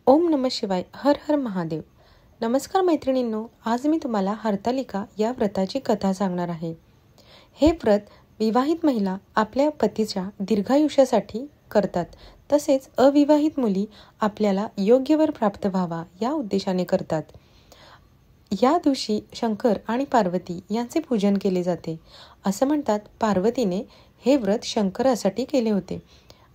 ओम नमः शिवाय. हर हर महादेव. नमस्कार मैत्रिणींनो, आज मी तुम्हाला हरतालिका या व्रताची कथा सांगणार आहे. हे व्रत विवाहित महिला आपल्या पतीच्या दीर्घायुष्यासाठी करतात. तसेच अविवाहित मुली आपल्याला योग्य वर प्राप्त व्हावा या उद्देशाने करतात. या दिवशी शंकर आणि पार्वती यांचे पूजन केले जाते. असं म्हणतात, पार्वतीने हे व्रत शंकरासाठी केले होते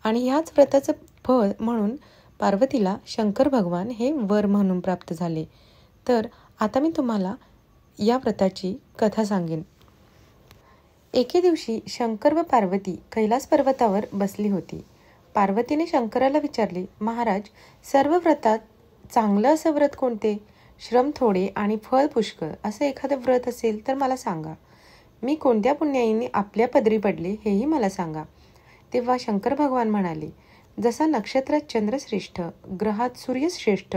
आणि ह्याच व्रताचं फळ म्हणून पार्वतीला शंकर भगवान हे वर म्हणून प्राप्त झाले. तर आता मी तुम्हाला या व्रताची कथा सांगेन. एके दिवशी शंकर व पार्वती कैलास पर्वतावर बसली होती. पार्वतीने शंकराला विचारले, महाराज, सर्व व्रतात चांगलं असं व्रत कोणते? श्रम थोडे आणि फळ पुष्कळ असं एखादं व्रत असेल तर मला सांगा. मी कोणत्या पुण्याईने आपल्या पदरी पडले हेही मला सांगा. तेव्हा शंकर भगवान म्हणाले, जसा नक्षत्रात चंद्र श्रेष्ठ, ग्रहात सूर्य श्रेष्ठ,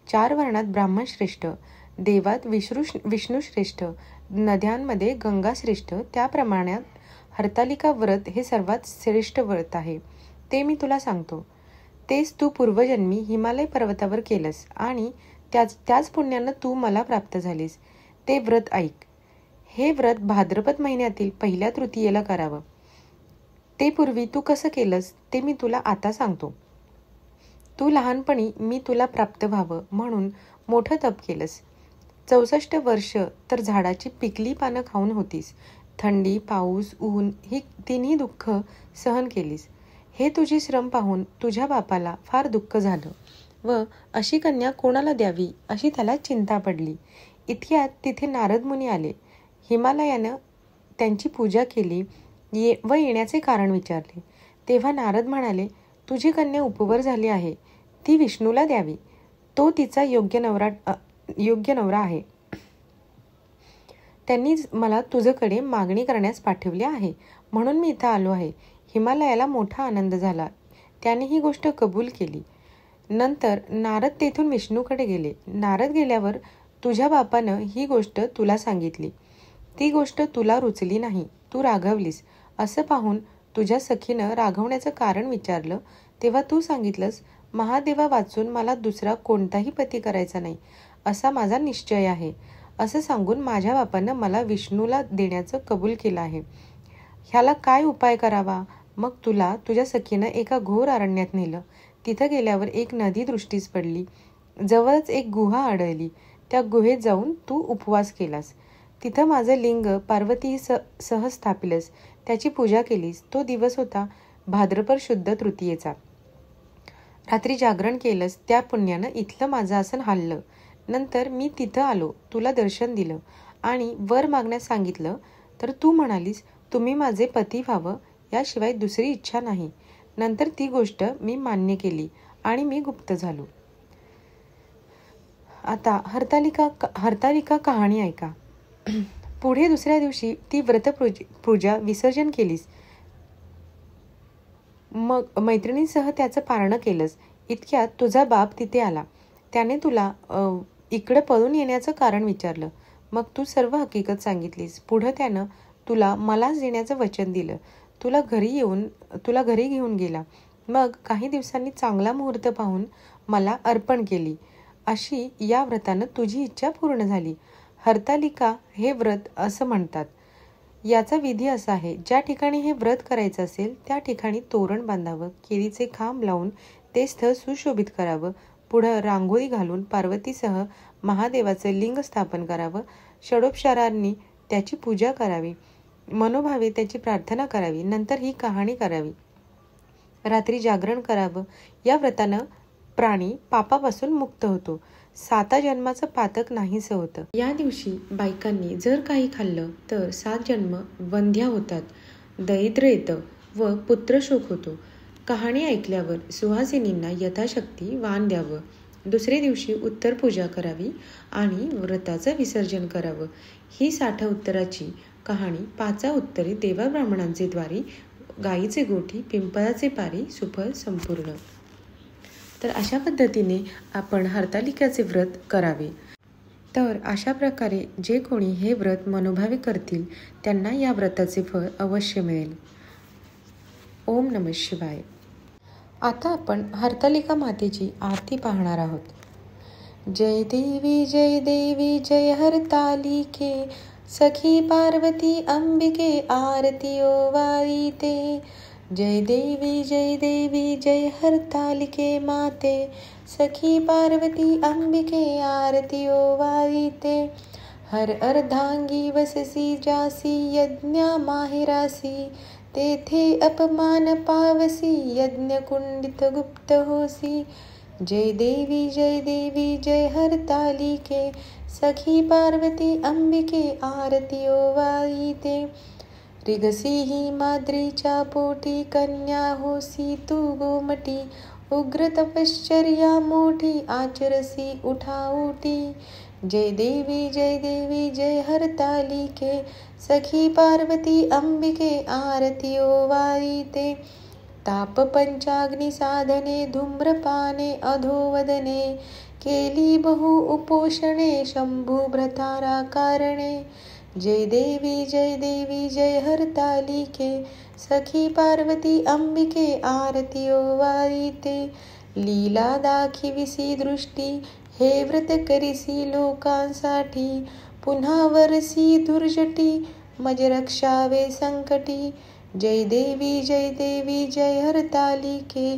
4 वर्णात ब्राह्मण श्रेष्ठ, देवात विष्णू श्रेष्ठ, नद्यांमध्ये गंगा श्रेष्ठ, त्याप्रमाणे हरतालिका व्रत हे सर्वात श्रेष्ठ व्रत आहे. ते मी तुला सांगतो. तेच तू पूर्वजन्मी हिमालय पर्वतावर केलंस आणि त्याच पुण्यानं तू मला प्राप्त झालीस. ते व्रत ऐक. हे व्रत भाद्रपद महिन्यातील पहिल्या तृतीयेला करावं. ते पूर्वी तू कसं केलंस ते मी तुला आता सांगतो. तू लहानपणी मी तुला प्राप्त व्हावं म्हणून मोठं तप केलंस. 64 वर्ष तर झाडाची पिकली पानं खाऊन होतीस. थंडी, पाऊस, ऊन ही तिन्ही दुःख सहन केलीस. हे तुझे श्रम पाहून तुझ्या बापाला फार दुःख झालं व अशी कन्या कोणाला द्यावी अशी त्याला चिंता पडली. इतक्यात तिथे नारद मुनी आले. हिमालयानं त्यांची पूजा केली व येण्याचे कारण विचारले. तेव्हा नारद म्हणाले, तुझी कन्या उपवर झाली आहे, ती विष्णूला द्यावी. तो तिचा योग्य नवरा आहे. त्यांनी मला तुझ्याकडे मागणी करण्यास पाठवले आहे म्हणून मी इथं आलो आहे. हिमालयाला मोठा आनंद झाला. त्याने ही गोष्ट कबूल केली. नंतर नारद तेथून विष्णूकडे गेले. नारद गेल्यावर तुझ्या बापानं ही गोष्ट तुला सांगितली. ती गोष्ट तुला रुचली नाही, तू रागवलीस. असं पाहून तुझ्या सखीनं रागवण्याचं कारण विचारलं. तेव्हा तू सांगितलंस, महादेवा वाचून मला दुसरा कोणताही पती करायचा नाही असा माझा निश्चय आहे. असं सांगून माझ्या बापानं मला विष्णूला देण्याचं कबूल केलं आहे. ह्याला काय उपाय करावा? मग तुला तुझ्या सखीनं एका घोर अरण्यात नेलं. तिथं गेल्यावर एक नदी दृष्टीस पडली. जवळच एक गुहा आढळली. त्या गुहेत जाऊन तू उपवास केलास. तिथं माझं लिंग पार्वती सह स्थापिलस. त्याची पूजा केलीस. तो दिवस होता भाद्रपद शुद्ध तृतीयेचा. रात्री जागरण केलंस. त्या पुण्यानं इथलं माझं आसन हललं. नंतर मी तिथं आलो, तुला दर्शन दिलं आणि वर मागण्यास सांगितलं तर तू म्हणालीस, तुम्ही माझे पती व्हावं याशिवाय दुसरी इच्छा नाही. नंतर ती गोष्ट मी मान्य केली आणि मी गुप्त झालो. आता हरतालिका कहाणी ऐका. पुढे दुसऱ्या दिवशी ती व्रतपूजा विसर्जन केलीस. मग मैत्रिणींसह त्याचं पारणं केलंस. इतक्यात तुझा बाप तिथे आला. त्याने तुला इकडे पळून येण्याचं कारण विचारलं. मग तू सर्व हकीकत सांगितलीस. पुढं त्यानं तुला मलाच देण्याचं वचन दिलं. तुला घरी घेऊन गेला. मग काही दिवसांनी चांगला मुहूर्त पाहून मला अर्पण केली. अशी या व्रतानं तुझी इच्छा पूर्ण झाली. हरतालिका हे व्रत असं म्हणतात. याचा विधी असा आहे, ज्या ठिकाणी हे व्रत करायचं असेल त्या ठिकाणी तोरण बांधावं, केळीचे खांब लावून ते स्थळ सुशोभित करावं, पुढं रांगोळी घालून पार्वतीसह महादेवाचं लिंग स्थापन करावं, षडोपचारांनी त्याची पूजा करावी, मनोभावे त्याची प्रार्थना करावी, नंतर ही कहाणी करावी, रात्री जागरण करावं. या व्रतानं प्राणी पापापासून मुक्त होतो. 7 जन्माचं पातक नाहीसं होतं. या दिवशी बायकांनी जर काही खाल्लं तर 7 जन्म वंध्या होतात, दरिद्र येतं व पुत्रशोक होतो. कहाणी ऐकल्यावर सुहासिनींना यथाशक्ती वाण द्यावं. दुसरे दिवशी उत्तर पूजा करावी आणि व्रताचं विसर्जन करावं. ही 60 उत्तराची कहाणी 5 उत्तरे देवा ब्राह्मणांचे द्वारी, गाईचे गोठी, पिंपळाचे पारी, सुफल संपूर्ण. तर अशा पद्धतीने आपण हरतालिकाचे व्रत करावे. तर अशा प्रकारे जे कोणी हे व्रत मनोभावे करतील त्यांना या व्रताचे फळ अवश्य मिळेल. ओम नमः शिवाय. आता आपण हरतालिका मातेची आरती पाहणार आहोत. जय देवी जय हरतालिके, सखी पार्वती अंबिके आरती ओवाळीते. जय देवी जय हरतालिके माते, सखी पार्वती अंबिके आरती ओवाळीते. हर अर्धांगी वससी जासी, यज्ञा माहेरासी, तेथे अपमान पावसी, यज्ञ कुंडित गुप्त होसी. जय देवी जय हरतालिके, सखी पार्वती अंबिके आरती ओवाळीते. रिगसी ही माद्रीच्या पोटी, कन्या होसी तू गोमटी, उग्र तपश्चर्या मोठी आचरसी उठाउटी. जय देवी जय हरतालिके, सखी पार्वती अंबिके आरती ओवाळीते. ताप पंचाग्नी साधने, धूम्रपाने अधोवदने, केली बहु उपोषणे, शंभू भ्रतारा कारणे. जय देवी जय हरतालिके, सखी पार्वती अंबिके आरती ओवाळीते. लीला दाखिविसी दृष्टी, हे व्रत करिसी लोकांसाठी, पुन्हा वरसी दुर्जटी, मज रक्षावे संकटी. जय देवी जय हरतालिके,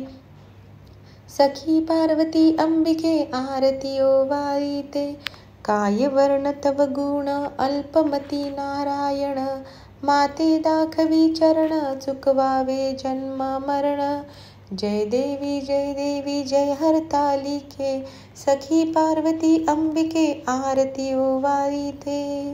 सखी पार्वती अंबिके आरती ओवाळीते. काय वर्ण तव गुण, अल्पमती नारायण, माते दाखवी चरण, चुकवावे जन्म मरण. जय देवी जय हरतालिके, सखी पार्वती अंबिके आरती ओवाळीते.